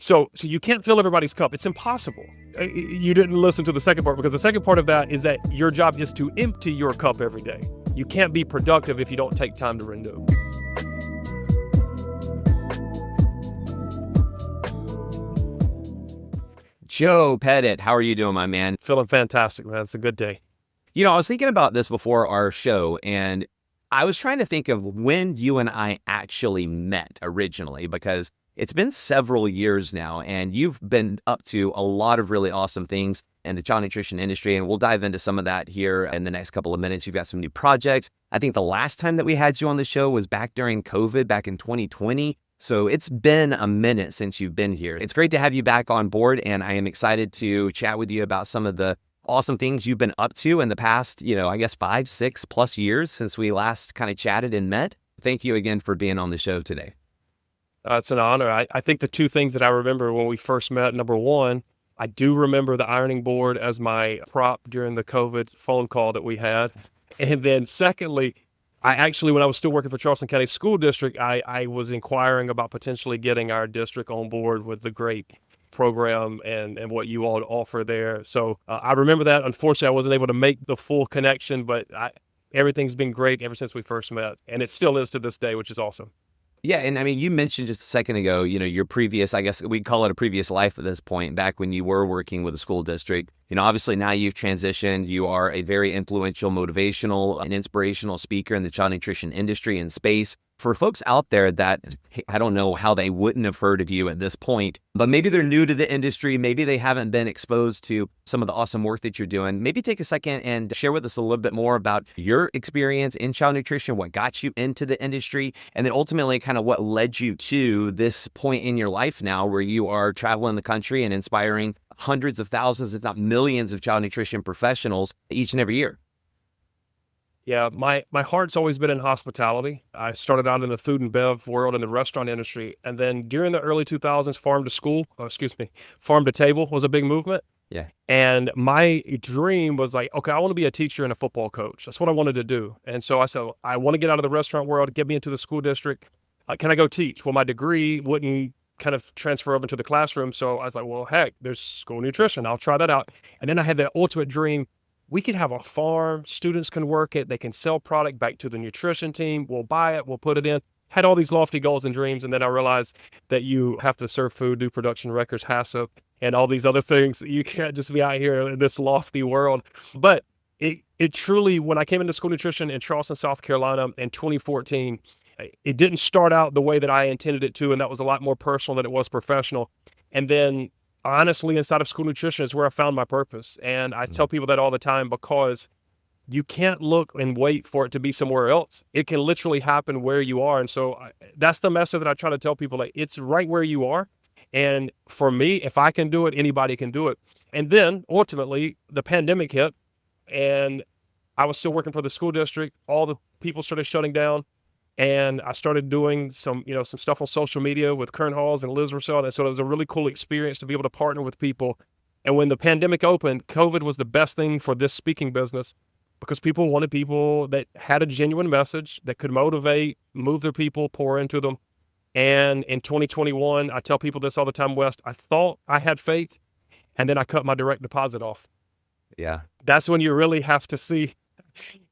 So you can't fill everybody's cup. It's impossible. You didn't listen to the second part, because the second part of that is that your job is to empty your cup every day. You can't be productive if you don't take time to renew. Joe Pettit, how are you doing, my man? Feeling fantastic, man. It's a good day. I was thinking about this before our show, and I was trying to think of when you and I actually met originally, because it's been several years now, and you've been up to a lot of really awesome things in the child nutrition industry, and we'll dive into some of that here in the next couple of minutes. You've got some new projects. I think the last time that we had you on the show was back during COVID, back in 2020. So it's been a minute since you've been here. It's great to have you back on board, and I am excited to chat with you about some of the awesome things you've been up to in the past, I guess 5, 6+ years since we last kind of chatted and met. Thank you again for being on the show today. It's an honor. I think the two things that I remember when we first met, number one, I do remember the ironing board as my prop during the COVID phone call that we had. And then secondly, I actually, when I was still working for Charleston County School District, I was inquiring about potentially getting our district on board with the great program and what you all offer there. So I remember that. Unfortunately, I wasn't able to make the full connection, but everything's been great ever since we first met. And it still is to this day, which is awesome. Yeah, and I mean, you mentioned just a second ago, your previous, I guess we'd call it a previous life at this point, back when you were working with the school district. Obviously now you've transitioned. You are a very influential, motivational, and inspirational speaker in the child nutrition industry and space. For folks out there that, I don't know how they wouldn't have heard of you at this point, but maybe they're new to the industry, maybe they haven't been exposed to some of the awesome work that you're doing, maybe take a second and share with us a little bit more about your experience in child nutrition, what got you into the industry, and then ultimately kind of what led you to this point in your life now where you are traveling the country and inspiring hundreds of thousands, if not millions, of child nutrition professionals each and every year. Yeah, my heart's always been in hospitality. I started out in the food and bev world in the restaurant industry. And then during the early 2000s, farm to table was a big movement. Yeah. And my dream was like, okay, I want to be a teacher and a football coach. That's what I wanted to do. And so I said, I want to get out of the restaurant world, get me into the school district. Can I go teach? Well, my degree wouldn't kind of transfer over into the classroom. So I was like, well, heck, there's school nutrition. I'll try that out. And then I had the ultimate dream. We could have a farm, students can work it, they can sell product back to the nutrition team, we'll buy it, we'll put it in. Had all these lofty goals and dreams, and then I realized that you have to serve food, do production records, HACCP, and all these other things. You can't just be out here in this lofty world. But it truly, when I came into school nutrition in Charleston, South Carolina in 2014, it didn't start out the way that I intended it to, and that was a lot more personal than it was professional. And then honestly, inside of school nutrition is where I found my purpose. And I tell people that all the time, because you can't look and wait for it to be somewhere else. It can literally happen where you are. And so that's the message that I try to tell people, like, it's right where you are. And for me, if I can do it, anybody can do it. And then ultimately the pandemic hit and I was still working for the school district. All the people started shutting down. And I started doing some stuff on social media with Kern Halls and Liz Russell. And so it was a really cool experience to be able to partner with people. And when the pandemic opened, COVID was the best thing for this speaking business, because people wanted people that had a genuine message that could motivate, move their people, pour into them. And in 2021, I tell people this all the time, West, I thought I had faith, and then I cut my direct deposit off. Yeah. That's when you really have to see,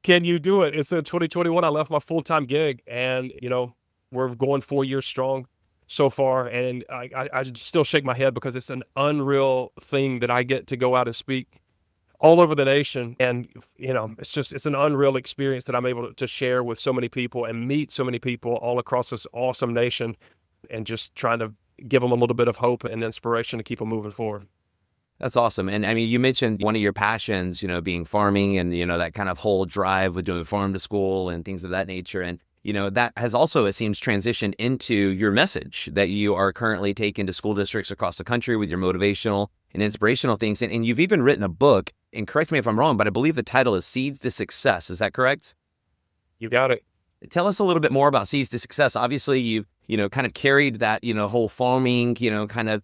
can you do it? It's in 2021, I left my full-time gig, and, we're going 4 years strong so far. And I still shake my head because it's an unreal thing that I get to go out and speak all over the nation. And, it's an unreal experience that I'm able to share with so many people and meet so many people all across this awesome nation, and just trying to give them a little bit of hope and inspiration to keep them moving forward. That's awesome. And I mean, you mentioned one of your passions, being farming and, that kind of whole drive with doing farm to school and things of that nature. And, that has also, it seems, transitioned into your message that you are currently taking to school districts across the country with your motivational and inspirational things. And you've even written a book, and correct me if I'm wrong, but I believe the title is Seeds to Success. Is that correct? You got it. Tell us a little bit more about Seeds to Success. Obviously, you've, kind of carried that, whole farming, kind of,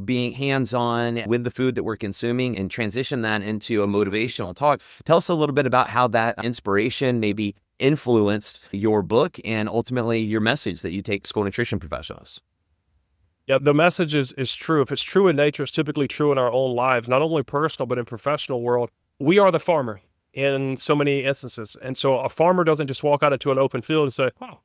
being hands-on with the food that we're consuming and transition that into a motivational talk. Tell us a little bit about how that inspiration maybe influenced your book and ultimately your message that you take to school nutrition professionals. Yeah, the message is true. If it's true in nature, it's typically true in our own lives, not only personal, but in professional world. We are the farmer in so many instances. And so a farmer doesn't just walk out into an open field and say, "Oh,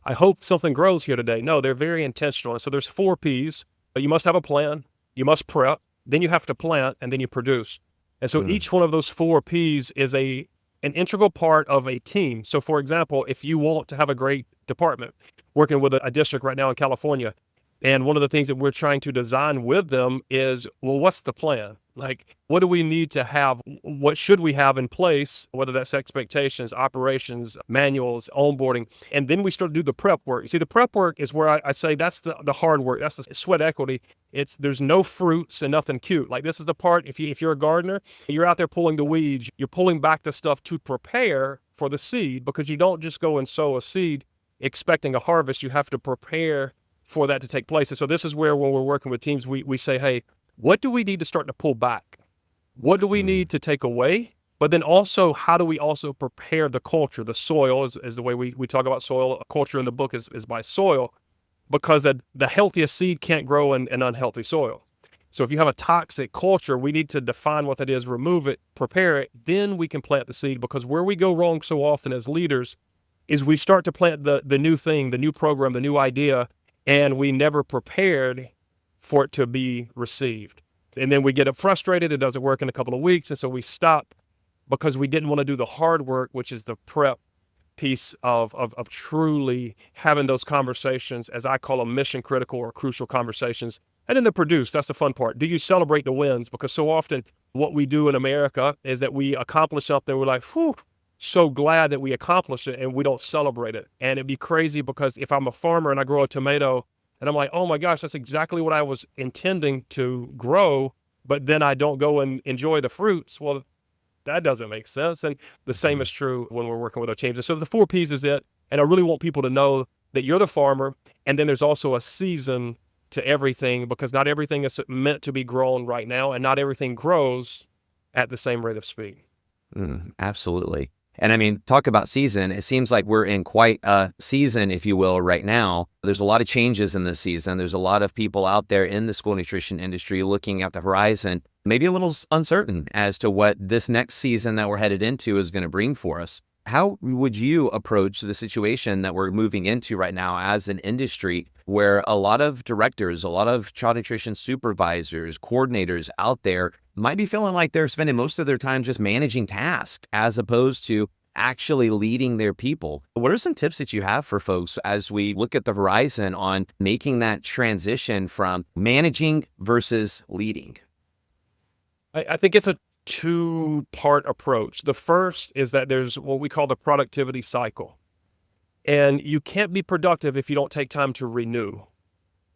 I hope something grows here today." No, they're very intentional. And so there's 4 Ps. You must have a plan, you must prep, then you have to plant, and then you produce. And so each one of those 4 Ps is an integral part of a team. So for example, if you want to have a great department, working with a district right now in California, and one of the things that we're trying to design with them is, well, what's the plan? Like, what do we need to have? What should we have in place? Whether that's expectations, operations, manuals, onboarding. And then we start to do the prep work. You see, the prep work is where I say that's the hard work. That's the sweat equity. There's no fruits and nothing cute. Like, this is the part, if you're a gardener, you're out there pulling the weeds, you're pulling back the stuff to prepare for the seed, because you don't just go and sow a seed expecting a harvest. You have to prepare for that to take place. And so this is where, when we're working with teams, we say, hey, what do we need to start to pull back? What do we need to take away? But then also, how do we also prepare the culture? The soil is the way we talk about soil. Culture in the book is by soil, because the healthiest seed can't grow in unhealthy soil. So if you have a toxic culture, we need to define what that is, remove it, prepare it, then we can plant the seed. Because where we go wrong so often as leaders is we start to plant the new thing, the new program, the new idea, and we never prepared for it to be received. And then we get frustrated. It doesn't work in a couple of weeks. And so we stop, because we didn't want to do the hard work, which is the prep piece of truly having those conversations, as I call them, mission critical or crucial conversations. And then the produce, that's the fun part. Do you celebrate the wins? Because so often what we do in America is that we accomplish something. We're like, whew, so glad that we accomplished it, and we don't celebrate it. And it'd be crazy, because if I'm a farmer and I grow a tomato and I'm like, oh my gosh, that's exactly what I was intending to grow, but then I don't go and enjoy the fruits, well, that doesn't make sense. And the same is true when we're working with our teams. And so the 4 Ps is it. And I really want people to know that you're the farmer, and then there's also a season to everything, because not everything is meant to be grown right now, and not everything grows at the same rate of speed. Absolutely. And I mean, talk about season. It seems like we're in quite a season, if you will, right now. There's a lot of changes in this season. There's a lot of people out there in the school nutrition industry looking at the horizon, maybe a little uncertain as to what this next season that we're headed into is going to bring for us. How would you approach the situation that we're moving into right now as an industry, where a lot of directors, a lot of child nutrition supervisors, coordinators out there might be feeling like they're spending most of their time just managing tasks as opposed to actually leading their people? What are some tips that you have for folks as we look at the horizon on making that transition from managing versus leading? I think it's a 2-part approach. The first is that there's what we call the productivity cycle. And you can't be productive if you don't take time to renew.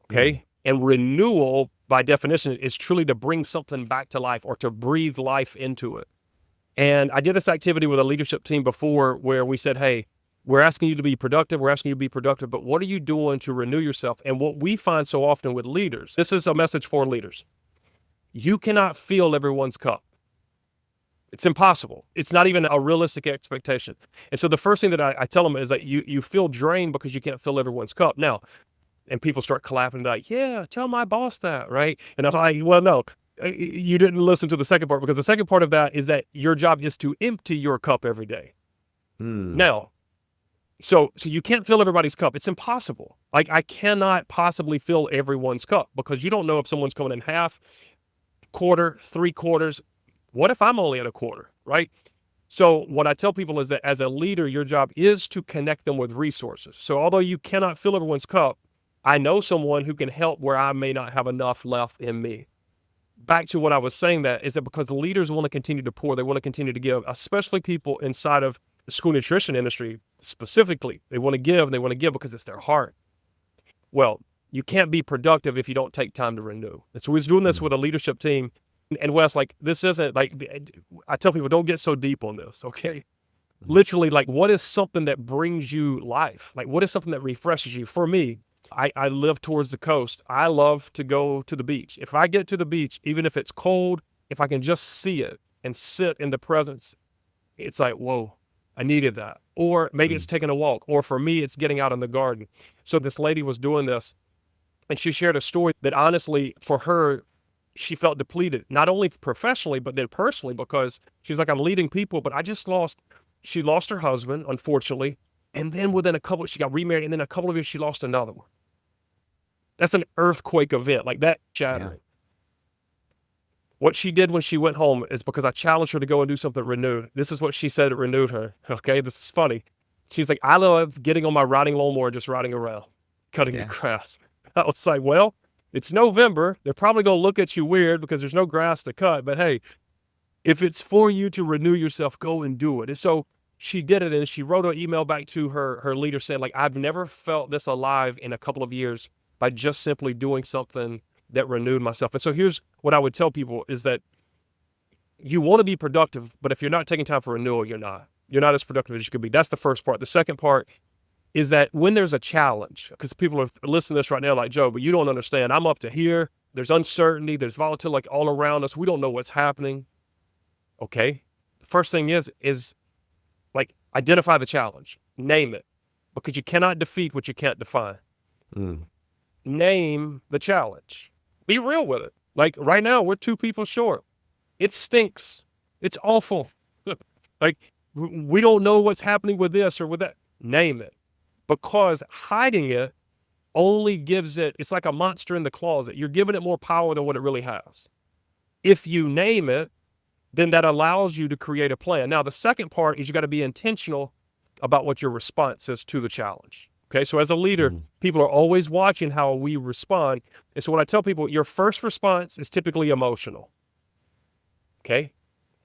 Okay. And renewal, by definition, is truly to bring something back to life or to breathe life into it. And I did this activity with a leadership team before, where we said, hey, we're asking you to be productive. We're asking you to be productive, but what are you doing to renew yourself? And what we find so often with leaders, this is a message for leaders. You cannot fill everyone's cup. It's impossible. It's not even a realistic expectation. And so the first thing that I tell them is that you feel drained because you can't fill everyone's cup. Now, and people start clapping like, yeah, tell my boss that, right? And I'm like, well, no, you didn't listen to the second part, because the second part of that is that your job is to empty your cup every day. Now, so you can't fill everybody's cup. It's impossible. Like, I cannot possibly fill everyone's cup, because you don't know if someone's coming in half, quarter, 3/4, What if I'm only at a quarter, right? So what I tell people is that as a leader, your job is to connect them with resources. So although you cannot fill everyone's cup, I know someone who can help where I may not have enough left in me. Back to what I was saying, that is that because the leaders want to continue to pour, they want to continue to give, especially people inside of the school nutrition industry specifically. They want to give, and they want to give because it's their heart. Well, you can't be productive if you don't take time to renew. And so we was doing this with a leadership team. And Wes, like, this isn't like, I tell people, don't get so deep on this, okay? Literally, like, what is something that brings you life? Like, what is something that refreshes you? For me, I live towards the coast. I love to go to the beach. If I get to the beach, even if it's cold, if I can just see it and sit in the presence, it's like, whoa, I needed that. Or maybe it's taking a walk. Or for me, it's getting out in the garden. So this lady was doing this, and she shared a story that honestly, for her, she felt depleted, not only professionally, but then personally, because she's like, I'm leading people, but she lost her husband, unfortunately. And then she got remarried. And then a couple of years, she lost another one. That's an earthquake event, like that shattering. Yeah. What she did when she went home is, because I challenged her to go and do something renewed. This is what she said it renewed her. Okay, this is funny. She's like, I love getting on my riding lawnmower, just riding around, cutting the grass. I was like, well, it's November. They're probably going to look at you weird because there's no grass to cut. But hey, if it's for you to renew yourself, go and do it. And so she did it, and she wrote an email back to her leader saying, like, I've never felt this alive in a couple of years by just simply doing something that renewed myself. And so here's what I would tell people is that you want to be productive, but if you're not taking time for renewal, you're not as productive as you could be. That's the first part. The second part is that when there's a challenge, because people are listening to this right now like, Joe, but you don't understand. I'm up to here. There's uncertainty. There's volatility like all around us. We don't know what's happening. Okay. The first thing is like, identify the challenge. Name it, because you cannot defeat what you can't define. Name the challenge. Be real with it. Like right now, we're 2 people short. It stinks. It's awful. Like, we don't know what's happening with this or with that. Name it. Because hiding it only gives it's like a monster in the closet. You're giving it more power than what it really has. If you name it, then that allows you to create a plan. Now, the second part is you got to be intentional about what your response is to the challenge. Okay, so as a leader, people are always watching how we respond. And so when I tell people, your first response is typically emotional. Okay,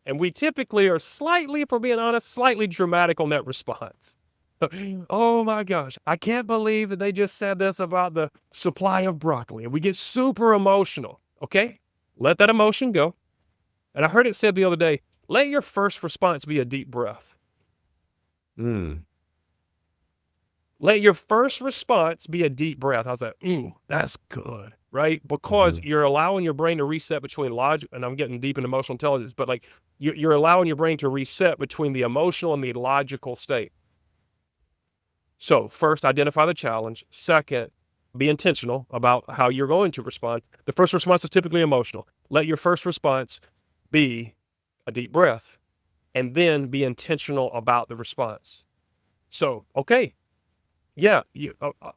and we typically are slightly, if we're being honest, slightly dramatic on that response. Oh my gosh, I can't believe that they just said this about the supply of broccoli. And we get super emotional. Okay, let that emotion go. And I heard it said the other day, let your first response be a deep breath. Let your first response be a deep breath. I was like, that's good, right? Because you're allowing your brain to reset between logic, and I'm getting deep in emotional intelligence, but like you're allowing your brain to reset between the emotional and the logical state. So first, identify the challenge. Second, be intentional about how you're going to respond. The first response is typically emotional. Let your first response be a deep breath, and then be intentional about the response. So, okay. Yeah.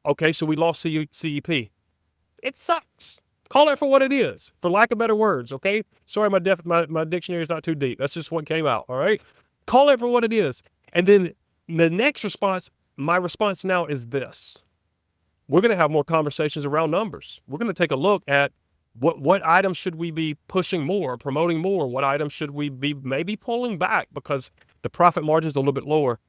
Okay. So we lost CEP. It sucks. Call it for what it is, for lack of better words. Okay. Sorry, my dictionary is not too deep. That's just what came out. All right. Call it for what it is. And then the next response, my response now is this. We're going to have more conversations around numbers. We're going to take a look at what items should we be pushing more, promoting more? What items should we be maybe pulling back because the profit margin is a little bit lower?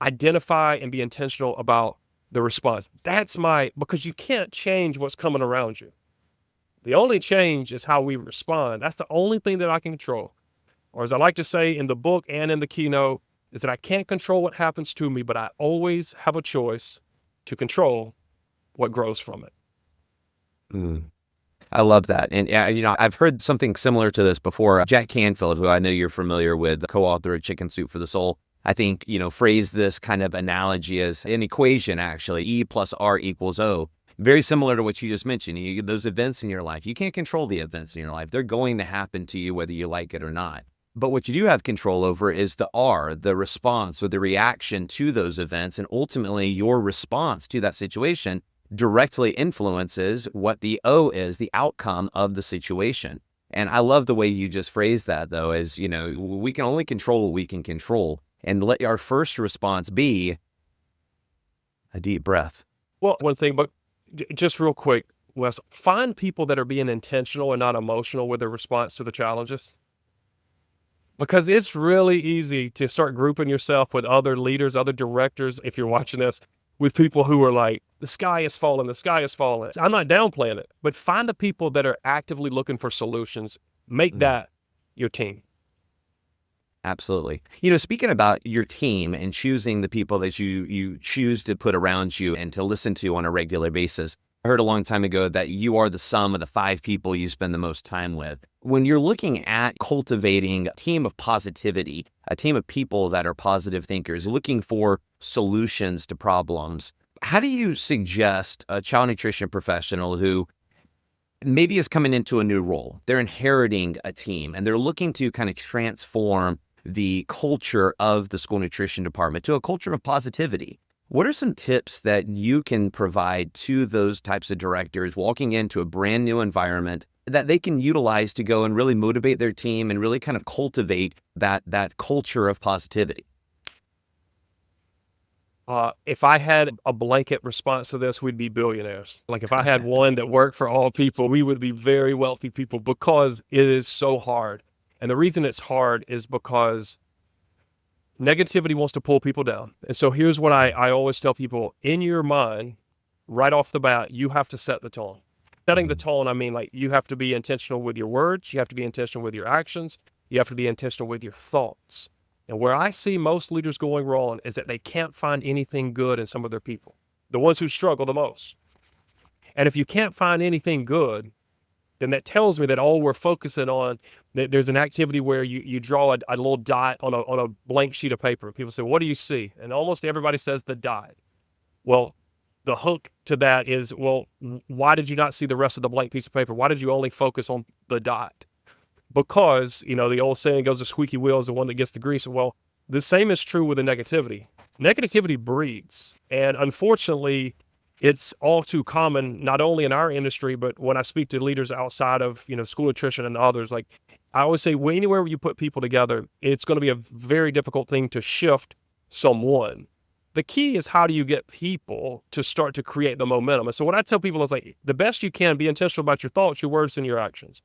Identify and be intentional about the response. Because you can't change what's coming around you. The only change is how we respond. That's the only thing that I can control. Or as I like to say in the book and in the keynote, is that I can't control what happens to me, but I always have a choice to control what grows from it. I love that. And I've heard something similar to this before. Jack Canfield, who I know you're familiar with, the co-author of Chicken Soup for the Soul, I think, phrased this kind of analogy as an equation, actually, E plus R equals O. Very similar to what you just mentioned. Those events in your life, you can't control the events in your life. They're going to happen to you whether you like it or not. But what you do have control over is the R, the response or the reaction to those events. And ultimately, your response to that situation directly influences what the O is, the outcome of the situation. And I love the way you just phrased that, though, as, we can only control what we can control. And let our first response be a deep breath. Well, one thing, but just real quick, Wes, find people that are being intentional and not emotional with their response to the challenges. Because it's really easy to start grouping yourself with other leaders, other directors, if you're watching this, with people who are like, the sky is falling, the sky is falling. I'm not downplaying it, but find the people that are actively looking for solutions. Make that your team. Absolutely. Speaking about your team and choosing the people that you choose to put around you and to listen to on a regular basis, I heard a long time ago that you are the sum of the 5 people you spend the most time with. When you're looking at cultivating a team of positivity, a team of people that are positive thinkers, looking for solutions to problems, how do you suggest a child nutrition professional who maybe is coming into a new role? They're inheriting a team and they're looking to kind of transform the culture of the school nutrition department to a culture of positivity. What are some tips that you can provide to those types of directors walking into a brand new environment that they can utilize to go and really motivate their team and really kind of cultivate that culture of positivity? If I had a blanket response to this, we'd be billionaires. Like if I had one that worked for all people, we would be very wealthy people because it is so hard. And the reason it's hard is because negativity wants to pull people down. And so here's what I always tell people: in your mind, right off the bat, you have to set the tone. Setting the tone, I mean, like you have to be intentional with your words. You have to be intentional with your actions. You have to be intentional with your thoughts. And where I see most leaders going wrong is that they can't find anything good in some of their people, the ones who struggle the most. And if you can't find anything good, then that tells me that all we're focusing on, there's an activity where you draw a little dot on a blank sheet of paper. People say, what do you see? And almost everybody says the dot. Well, the hook to that is, well, why did you not see the rest of the blank piece of paper? Why did you only focus on the dot? Because, the old saying goes, the squeaky wheel is the one that gets the grease. Well, the same is true with the negativity. Negativity breeds. And unfortunately, it's all too common, not only in our industry, but when I speak to leaders outside of, school nutrition and others. Like I always say, anywhere you put people together, it's going to be a very difficult thing to shift someone. The key is, how do you get people to start to create the momentum? And so what I tell people is, like, the best you can, be intentional about your thoughts, your words, and your actions.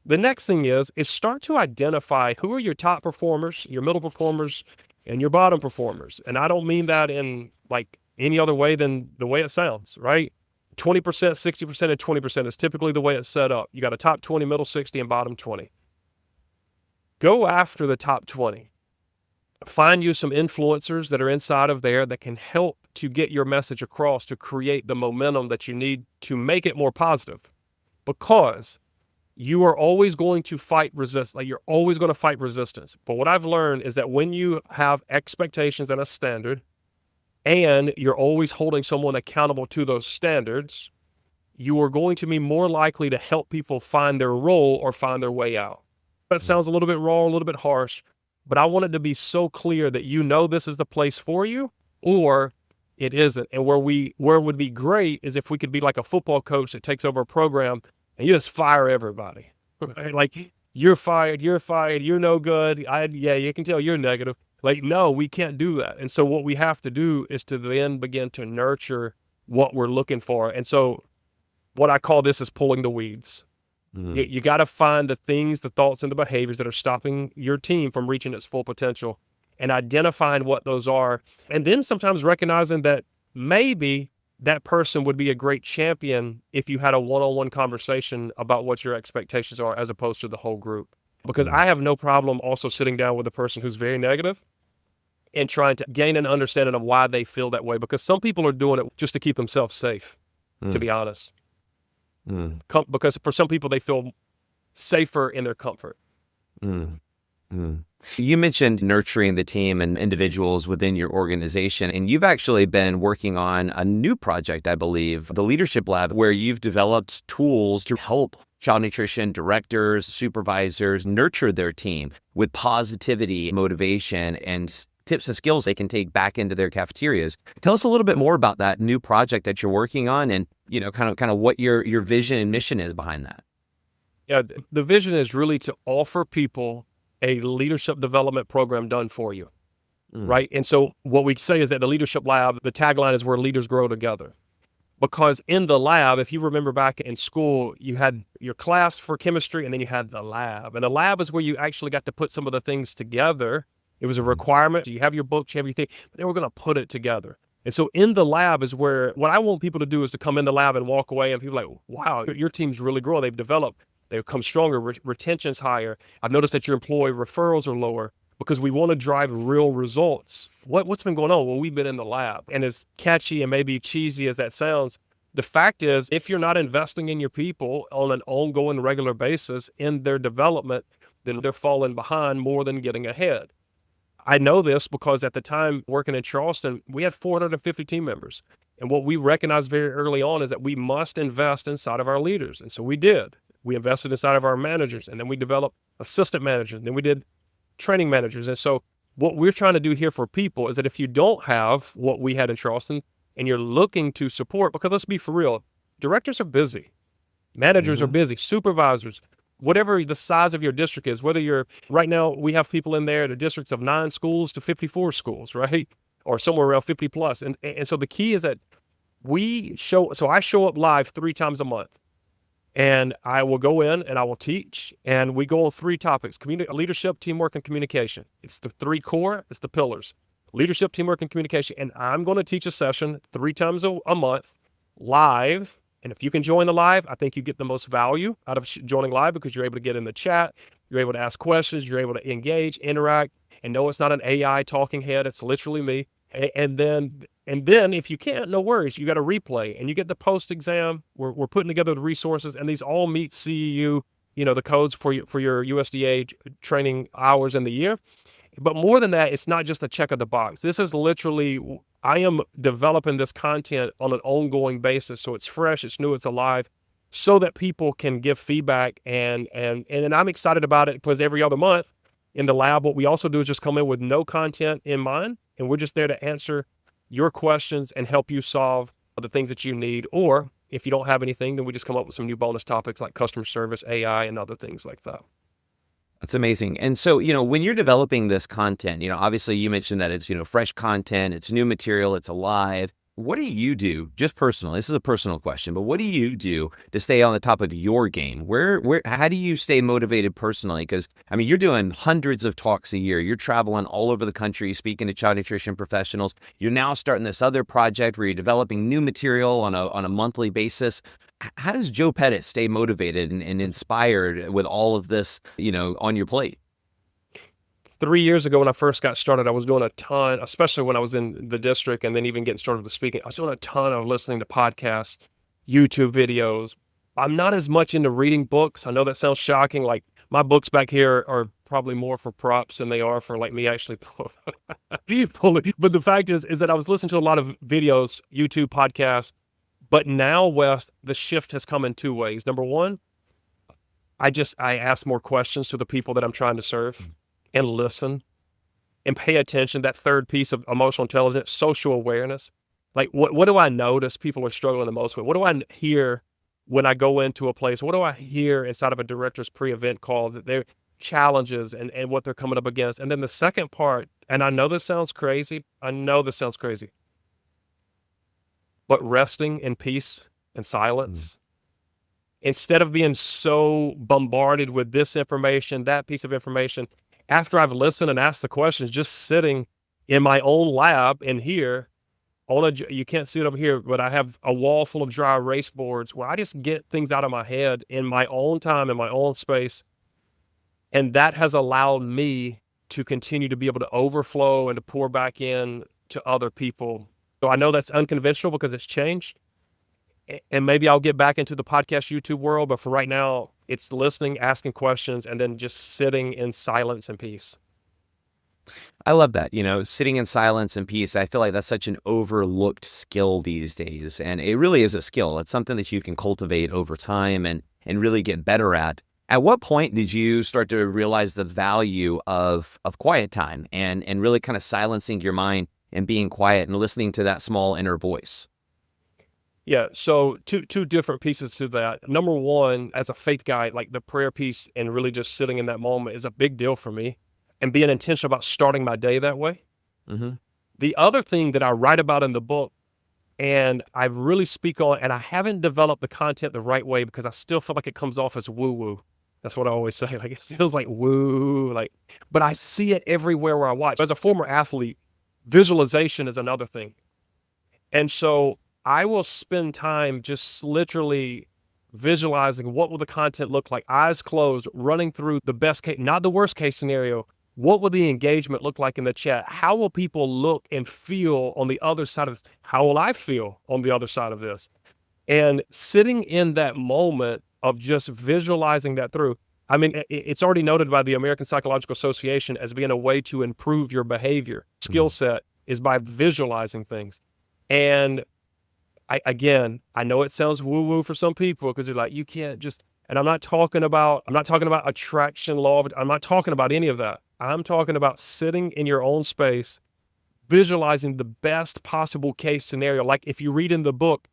The next thing is start to identify who are your top performers, your middle performers, and your bottom performers. And I don't mean that in like any other way than the way it sounds, right? 20%, 60%, and 20% is typically the way it's set up. You got a top 20, middle 60, and bottom 20. Go after the top 20. Find you some influencers that are inside of there that can help to get your message across, to create the momentum that you need to make it more positive. Because you are always going to fight resistance. Like, you're always going to fight resistance. But what I've learned is that when you have expectations and a standard, and you're always holding someone accountable to those standards, you are going to be more likely to help people find their role or find their way out. That sounds a little bit raw, a little bit harsh, but I want it to be so clear that this is the place for you, or it isn't. And where it would be great is if we could be like a football coach that takes over a program and you just fire everybody. Right? Like, you're fired, you're no good. You can tell you're negative. Like, no, we can't do that. And so what we have to do is to then begin to nurture what we're looking for. And so what I call this is pulling the weeds. You got to find the things, the thoughts, and the behaviors that are stopping your team from reaching its full potential, and identifying what those are. And then sometimes recognizing that maybe that person would be a great champion if you had a one-on-one conversation about what your expectations are, as opposed to the whole group. Because I have no problem also sitting down with a person who's very negative and trying to gain an understanding of why they feel that way. Because some people are doing it just to keep themselves safe, to be honest. Because for some people, they feel safer in their comfort. You mentioned nurturing the team and individuals within your organization, and you've actually been working on a new project, I believe, the Leadership Lab, where you've developed tools to help child nutrition directors, supervisors nurture their team with positivity, motivation, and tips and skills they can take back into their cafeterias. Tell us a little bit more about that new project that you're working on, and kind of what your vision and mission is behind that. Yeah, the vision is really to offer people a leadership development program done for you, Mm. right? And so what we say is that the leadership lab, the tagline is where leaders grow together. Because in the lab, if you remember back in school, you had your class for chemistry and then you had the lab. And the lab is where you actually got to put some of the things together. It was a requirement. You have your books, you have your thing, but they were going to put it together. And so in the lab is where what I want people to do is to come in the lab and walk away and people are like, wow, your team's really growing. They've developed, they've come stronger, retention's higher. I've noticed that your employee referrals are lower because we want to drive real results. What's been going on? Well, we've been in the lab. And as catchy and maybe cheesy as that sounds, the fact is, if you're not investing in your people on an ongoing, regular basis in their development, then they're falling behind more than getting ahead. I know this because at the time working in Charleston, we had 450 team members. And what we recognized very early on is that we must invest inside of our leaders. And so we did. We invested inside of our managers, and then we developed assistant managers, and then we did training managers. And so what we're trying to do here for people is that if you don't have what we had in Charleston and you're looking to support, because let's be for real, directors are busy, managers are busy, supervisors, whatever the size of your district is, whether you're, right now we have people in there, the districts of 9 schools to 54 schools, right? Or somewhere around 50 plus. And so the key is that I show up live 3 times a month. And I will go in and I will teach, and we go on 3 topics: leadership, teamwork, and communication. It's the 3 core, it's the pillars: leadership, teamwork, and communication. And I'm going to teach a session 3 times a month live. And if you can join the live, I think you get the most value out of joining live because you're able to get in the chat, you're able to ask questions, you're able to engage, interact, and no, it's not an AI talking head. It's literally me. And then if you can't, no worries. You got a replay and you get the post exam. We're putting together the resources, and these all meet CEU, the codes for your USDA training hours in the year. But more than that, it's not just a check of the box. This is literally, I am developing this content on an ongoing basis. So it's fresh, it's new, it's alive, so that people can give feedback. And I'm excited about it because every other month in the lab, what we also do is just come in with no content in mind. And we're just there to answer your questions and help you solve the things that you need. Or if you don't have anything, then we just come up with some new bonus topics like customer service, AI, and other things like that. That's amazing. And so, when you're developing this content, obviously you mentioned that it's, fresh content, it's new material, it's alive. What do you do, just personal? This is a personal question, but what do you do to stay on the top of your game? How do you stay motivated personally? Because, you're doing hundreds of talks a year. You're traveling all over the country, speaking to child nutrition professionals. You're now starting this other project where you're developing new material on a monthly basis. How does Joe Pettit stay motivated and inspired with all of this, on your plate? 3 years ago when I first got started, I was doing a ton, especially when I was in the district and then even getting started with speaking. I was doing a ton of listening to podcasts, YouTube videos. I'm not as much into reading books. I know that sounds shocking. Like, my books back here are probably more for props than they are for like me actually pulling it. But the fact is that I was listening to a lot of videos, YouTube podcasts. But now, Wes, the shift has come in 2 ways. Number one, I ask more questions to the people that I'm trying to serve and listen and pay attention. That third piece of emotional intelligence, social awareness. Like, what do I notice people are struggling the most with? What do I hear when I go into a place? What do I hear inside of a director's pre-event call, that their challenges and what they're coming up against? And then the second part, and I know this sounds crazy, but resting in peace and silence. Instead of being so bombarded with this information, that piece of information, after I've listened and asked the questions, just sitting in my own lab in here, you can't see it over here, but I have a wall full of dry erase boards where I just get things out of my head in my own time, in my own space. And that has allowed me to continue to be able to overflow and to pour back in to other people. So I know that's unconventional because it's changed. And maybe I'll get back into the podcast YouTube world, but for right now, it's listening, asking questions, and then just sitting in silence and peace. I love that, sitting in silence and peace. I feel like that's such an overlooked skill these days. And it really is a skill. It's something that you can cultivate over time and really get better at. At what point did you start to realize the value of quiet time and really kind of silencing your mind and being quiet and listening to that small inner voice? Yeah, so two different pieces to that. Number one, as a faith guy, like the prayer piece and really just sitting in that moment is a big deal for me, and being intentional about starting my day that way. Hmm. The other thing that I write about in the book and I really speak on, and I haven't developed the content the right way because I still feel like it comes off as woo woo. That's what I always say. Like it feels like woo, like, but I see it everywhere where I watch. As a former athlete, visualization is another thing. And so I will spend time just literally visualizing what will the content look like, eyes closed, running through the best case, not the worst case scenario. What will the engagement look like in the chat? How will people look and feel on the other side of this? How will I feel on the other side of this? And sitting in that moment of just visualizing that through, I mean, it's already noted by the American Psychological Association as being a way to improve your behavior. Skill set is by visualizing things. And I know it sounds woo woo for some people because they're like, you can't just, and I'm not talking about attraction law. I'm not talking about any of that. I'm talking about sitting in your own space, visualizing the best possible case scenario. Like if you read in the book,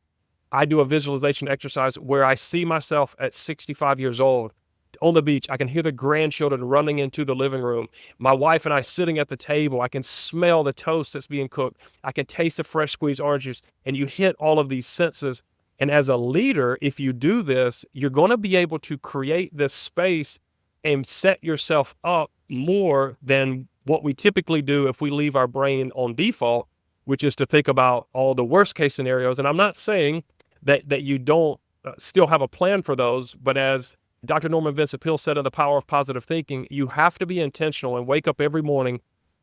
I do a visualization exercise where I see myself at 65 years old on the beach. I can hear the grandchildren running into the living room. My wife and I sitting at the table. I can smell the toast that's being cooked. I can taste the fresh squeezed orange juice. And you hit all of these senses. And as a leader, if you do this, you're going to be able to create this space and set yourself up more than what we typically do if we leave our brain on default, which is to think about all the worst case scenarios. And I'm not saying that you don't still have a plan for those, but as Dr. Norman Vincent Peale said in The Power of Positive Thinking, you have to be intentional and wake up every morning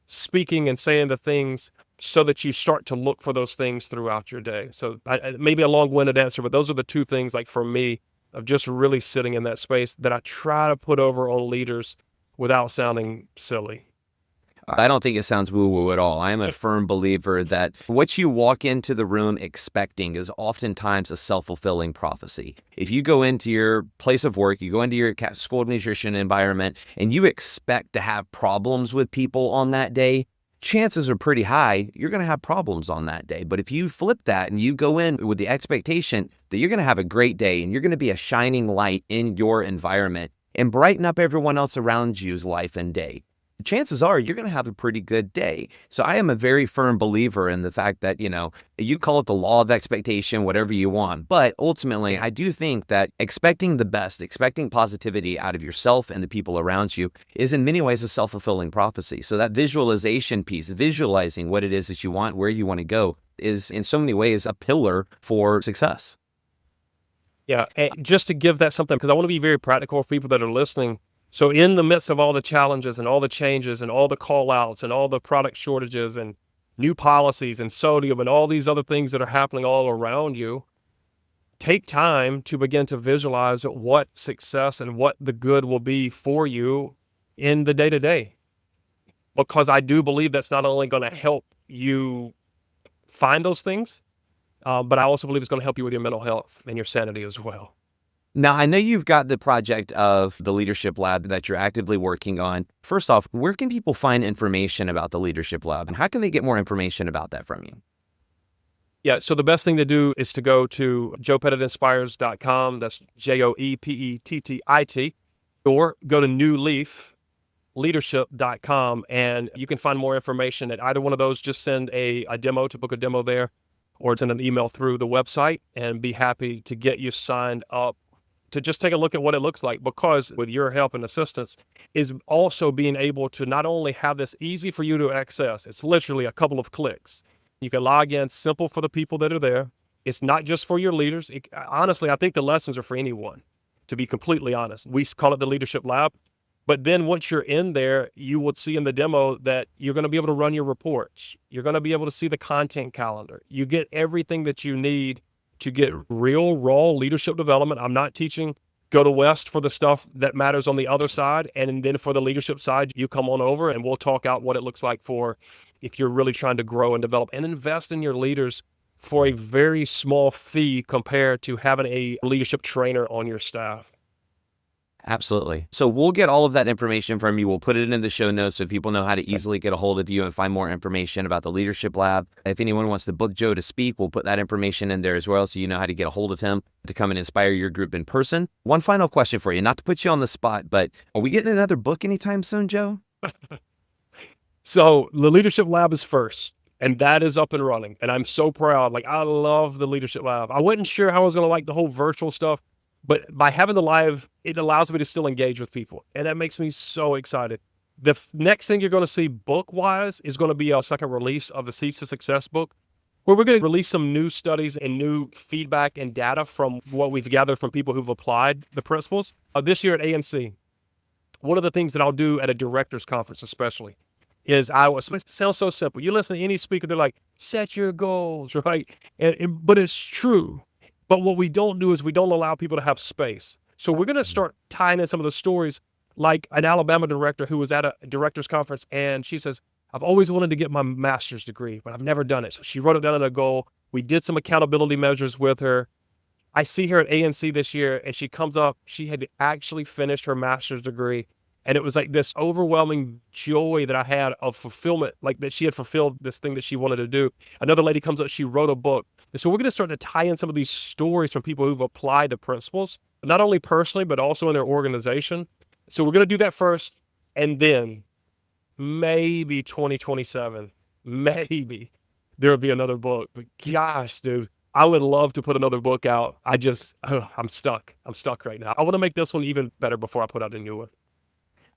speaking and saying the things so that you start to look for those things throughout your day. So maybe a long-winded answer, but those are the two things, like for me, of just really sitting in that space that I try to put over on leaders without sounding silly. I don't think it sounds woo-woo at all. I am a firm believer that what you walk into the room expecting is oftentimes a self-fulfilling prophecy. If you go into your place of work, you go into your school of nutrition environment, and you expect to have problems with people on that day, chances are pretty high you're going to have problems on that day. But if you flip that and you go in with the expectation that you're going to have a great day and you're going to be a shining light in your environment and brighten up everyone else around you's life and day, chances are you're going to have a pretty good day. So I am a very firm believer in the fact that, you call it the law of expectation, whatever you want. But ultimately, I do think that expecting the best, expecting positivity out of yourself and the people around you is in many ways a self-fulfilling prophecy. So that visualization piece, visualizing what it is that you want, where you want to go, is in so many ways a pillar for success. Yeah, and just to give that something, because I want to be very practical for people that are listening. So in the midst of all the challenges and all the changes and all the call outs and all the product shortages and new policies and sodium and all these other things that are happening all around you, take time to begin to visualize what success and what the good will be for you in the day to day. Because I do believe that's not only going to help you find those things, but I also believe it's going to help you with your mental health and your sanity as well. Now, I know you've got the project of the Leadership Lab that you're actively working on. First off, where can people find information about the Leadership Lab, and how can they get more information about that from you? Yeah, so the best thing to do is to go to joepettitinspires.com. That's JOEPETTIT, or go to newleafleadership.com, and you can find more information at either one of those. Just send a demo to book a demo there, or send an email through the website, and be happy to get you signed up to just take a look at what it looks like, because with your help and assistance is also being able to not only have this easy for you to access, it's literally a couple of clicks. You can log in, simple for the people that are there. It's not just for your leaders. Honestly, I think the lessons are for anyone, to be completely honest. We call it the Leadership Lab. But then once you're in there, you will see in the demo that you're going to be able to run your reports. You're going to be able to see the content calendar. You get everything that you need to get real, raw leadership development. I'm not teaching go to West for the stuff that matters on the other side. And then for the leadership side, you come on over and we'll talk out what it looks like for if you're really trying to grow and develop and invest in your leaders for a very small fee compared to having a leadership trainer on your staff. Absolutely. So we'll get all of that information from you. We'll put it in the show notes so people know how to easily get a hold of you and find more information about the Leadership Lab. If anyone wants to book Joe to speak, we'll put that information in there as well so you know how to get a hold of him to come and inspire your group in person. One final question for you, not to put you on the spot, but are we getting another book anytime soon, Joe? So the Leadership Lab is first, and that is up and running. And I'm so proud. Like, I love the Leadership Lab. I wasn't sure how I was going to like the whole virtual stuff, but by having the live, it allows me to still engage with people. And that makes me so excited. The next thing you're going to see book-wise is going to be a second release of the Seeds to Success book, where we're going to release some new studies and new feedback and data from what we've gathered from people who've applied the principles. This year at ANC, one of the things that I'll do at a director's conference especially is it sounds so simple. You listen to any speaker, they're like, set your goals, right? But it's true. But what we don't do is we don't allow people to have space. So we're going to start tying in some of the stories, like an Alabama director who was at a director's conference, and she says, I've always wanted to get my master's degree, but I've never done it. So she wrote it down in a goal. We did some accountability measures with her. I see her at ANC this year, and she comes up, she had actually finished her master's degree. And it was like this overwhelming joy that I had of fulfillment, like that she had fulfilled this thing that she wanted to do. Another lady comes up, she wrote a book. And so we're going to start to tie in some of these stories from people who've applied the principles, not only personally, but also in their organization. So we're going to do that first. And then maybe 2027, maybe there'll be another book. But gosh, dude, I would love to put another book out. I'm stuck. I'm stuck right now. I want to make this one even better before I put out a new one.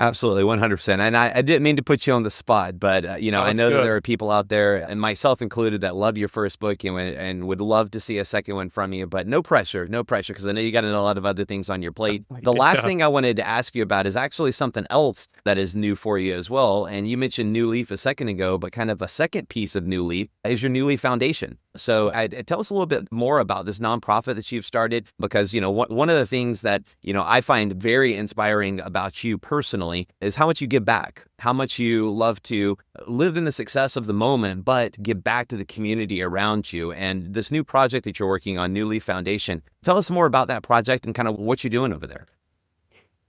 Absolutely, 100%. And I didn't mean to put you on the spot, but, Oh, I that's know that good. there are people out there, and myself included, that love your first book and would love to see a second one from you, but no pressure, because I know you got a lot of other things on your plate. The last Yeah. thing I wanted to ask you about is actually something else that is new for you as well. And you mentioned New Leaf a second ago, but kind of a second piece of New Leaf is your New Leaf Foundation. So tell us a little bit more about this nonprofit that you've started, because, one of the things that, I find very inspiring about you personally is how much you give back, how much you love to live in the success of the moment, but give back to the community around you. And this new project that you're working on, New Leaf Foundation, tell us more about that project and kind of what you're doing over there.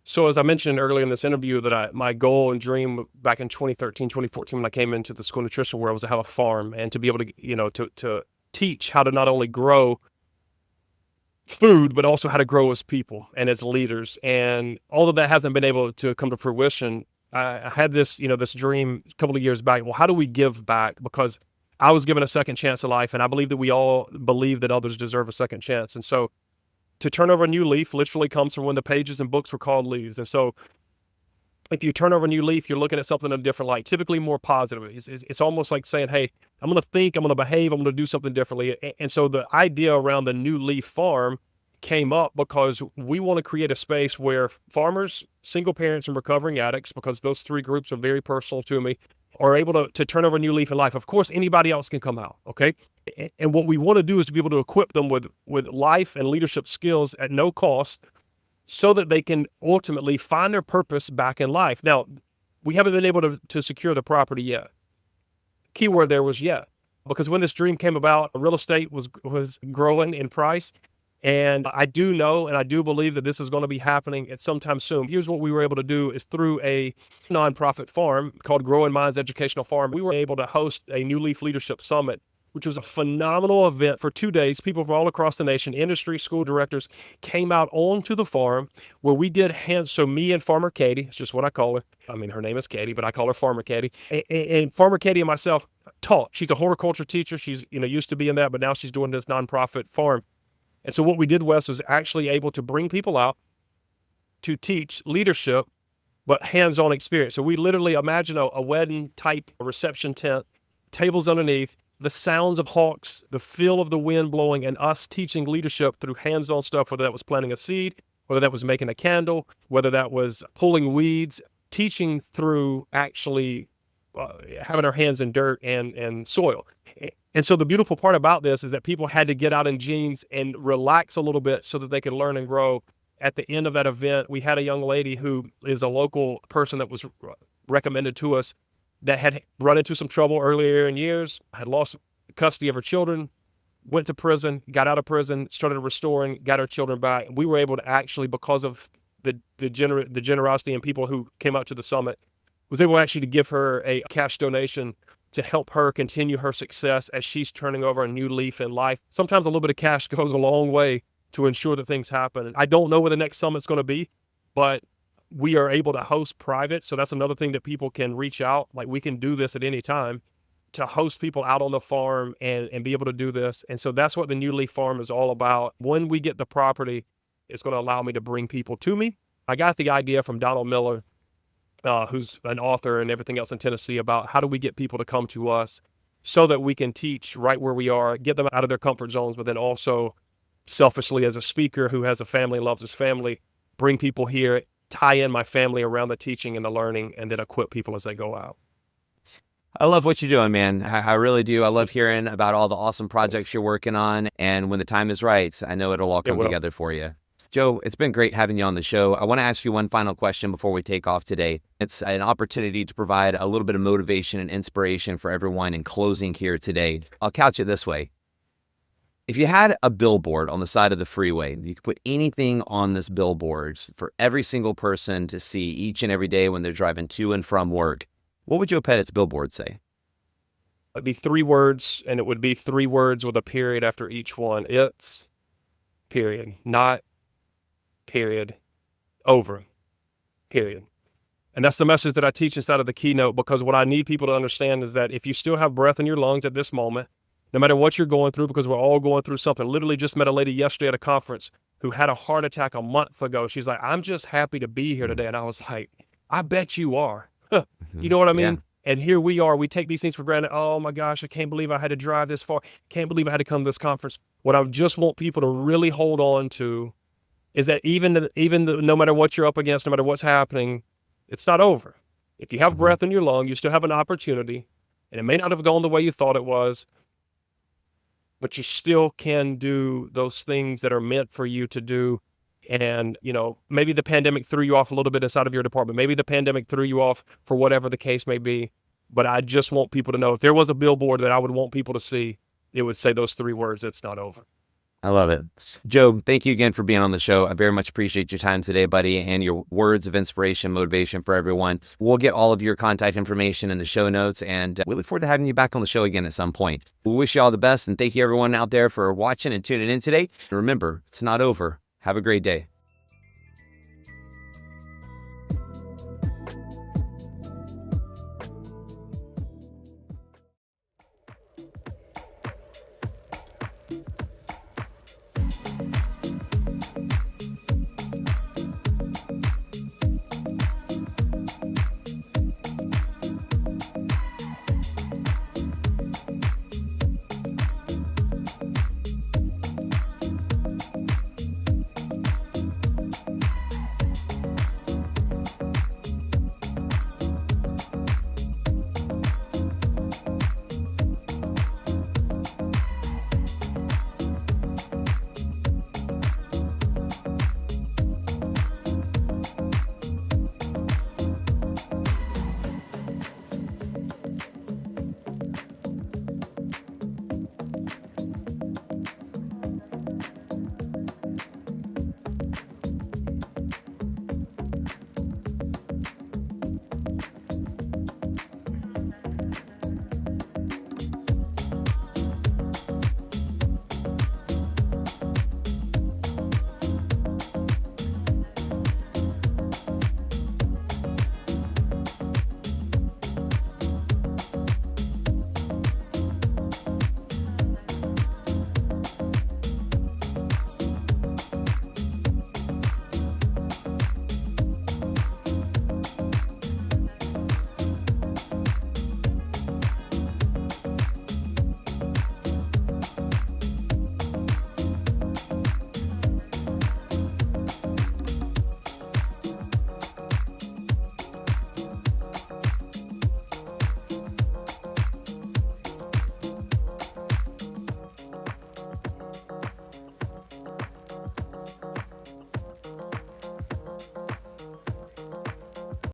So as I mentioned earlier in this interview, that my goal and dream back in 2013, 2014, when I came into the school nutrition world, was to have a farm and to be able to, to teach how to not only grow food, but also how to grow as people and as leaders. And all of that hasn't been able to come to fruition. I had this, this dream a couple of years back. Well, how do we give back? Because I was given a second chance at life, and I believe that we all believe that others deserve a second chance. And so to turn over a new leaf literally comes from when the pages and books were called leaves. And so if you turn over a new leaf, you're looking at something in a different light, typically more positive. It's almost like saying, hey, I'm going to think, I'm going to behave, I'm going to do something differently. And so the idea around the New Leaf Farm came up because we want to create a space where farmers, single parents, and recovering addicts, because those three groups are very personal to me, are able to turn over a new leaf in life. Of course, anybody else can come out, okay? And what we want to do is to be able to equip them with life and leadership skills at no cost, so that they can ultimately find their purpose back in life. Now, we haven't been able to secure the property yet. Keyword there was yet, because when this dream came about, real estate was growing in price. And I do know, and I do believe that this is going to be happening at some time soon. Here's what we were able to do is through a nonprofit farm called Growing Minds Educational Farm, we were able to host a New Leaf Leadership Summit, which was a phenomenal event for 2 days. People from all across the nation, industry, school directors, came out onto the farm where we did so me and Farmer Katie, it's just what I call her. I mean, her name is Katie, but I call her Farmer Katie. And Farmer Katie and myself taught. She's a horticulture teacher. She's, used to be in that, but now she's doing this nonprofit farm. And so what we did, Wes, was actually able to bring people out to teach leadership, but hands-on experience. So we literally imagine a wedding type reception tent, tables underneath, the sounds of hawks, the feel of the wind blowing, and us teaching leadership through hands-on stuff, whether that was planting a seed, whether that was making a candle, whether that was pulling weeds, teaching through actually having our hands in dirt and soil. And so the beautiful part about this is that people had to get out in jeans and relax a little bit so that they could learn and grow. At the end of that event, we had a young lady who is a local person that was recommended to us that had run into some trouble earlier in years, had lost custody of her children, went to prison, got out of prison, started restoring, got her children back. We were able to actually, because of the generosity and people who came out to the summit, was able actually to give her a cash donation to help her continue her success as she's turning over a new leaf in life. Sometimes a little bit of cash goes a long way to ensure that things happen. I don't know where the next summit's going to be, but we are able to host private. So that's another thing that people can reach out. Like, we can do this at any time, to host people out on the farm and be able to do this. And so that's what the New Leaf Farm is all about. When we get the property, it's going to allow me to bring people to me. I got the idea from Donald Miller, who's an author and everything else in Tennessee, about how do we get people to come to us so that we can teach right where we are, get them out of their comfort zones, but then also selfishly, as a speaker who has a family, loves his family, bring people here, tie in my family around the teaching and the learning, and then equip people as they go out. I love what you're doing, man. I really do. I love hearing about all the awesome projects you're working on. And when the time is right, I know it'll all come together for you. Joe, it's been great having you on the show. I want to ask you one final question before we take off today. It's an opportunity to provide a little bit of motivation and inspiration for everyone in closing here today. I'll couch it this way. If you had a billboard on the side of the freeway, you could put anything on this billboard for every single person to see each and every day when they're driving to and from work, what would Joe Pettit's billboard say? It'd be 3 words, and it would be 3 words with a period after each one. It's period, not period, over, period. And that's the message that I teach inside of the keynote, because what I need people to understand is that if you still have breath in your lungs at this moment, no matter what you're going through, because we're all going through something. Literally just met a lady yesterday at a conference who had a heart attack a month ago. She's like, I'm just happy to be here today. And I was like, I bet you are. You know what I mean? Yeah. And here we are. We take these things for granted. Oh my gosh, I can't believe I had to drive this far. Can't believe I had to come to this conference. What I just want people to really hold on to is that no matter what you're up against, no matter what's happening, it's not over. If you have breath in your lung, you still have an opportunity, and it may not have gone the way you thought it was, but you still can do those things that are meant for you to do. And, maybe the pandemic threw you off a little bit inside of your department. Maybe the pandemic threw you off for whatever the case may be. But I just want people to know, if there was a billboard that I would want people to see, it would say those 3 words, it's not over. I love it. Joe, thank you again for being on the show. I very much appreciate your time today, buddy, and your words of inspiration, motivation for everyone. We'll get all of your contact information in the show notes, and we look forward to having you back on the show again at some point. We wish you all the best, and thank you everyone out there for watching and tuning in today. And remember, it's not over. Have a great day.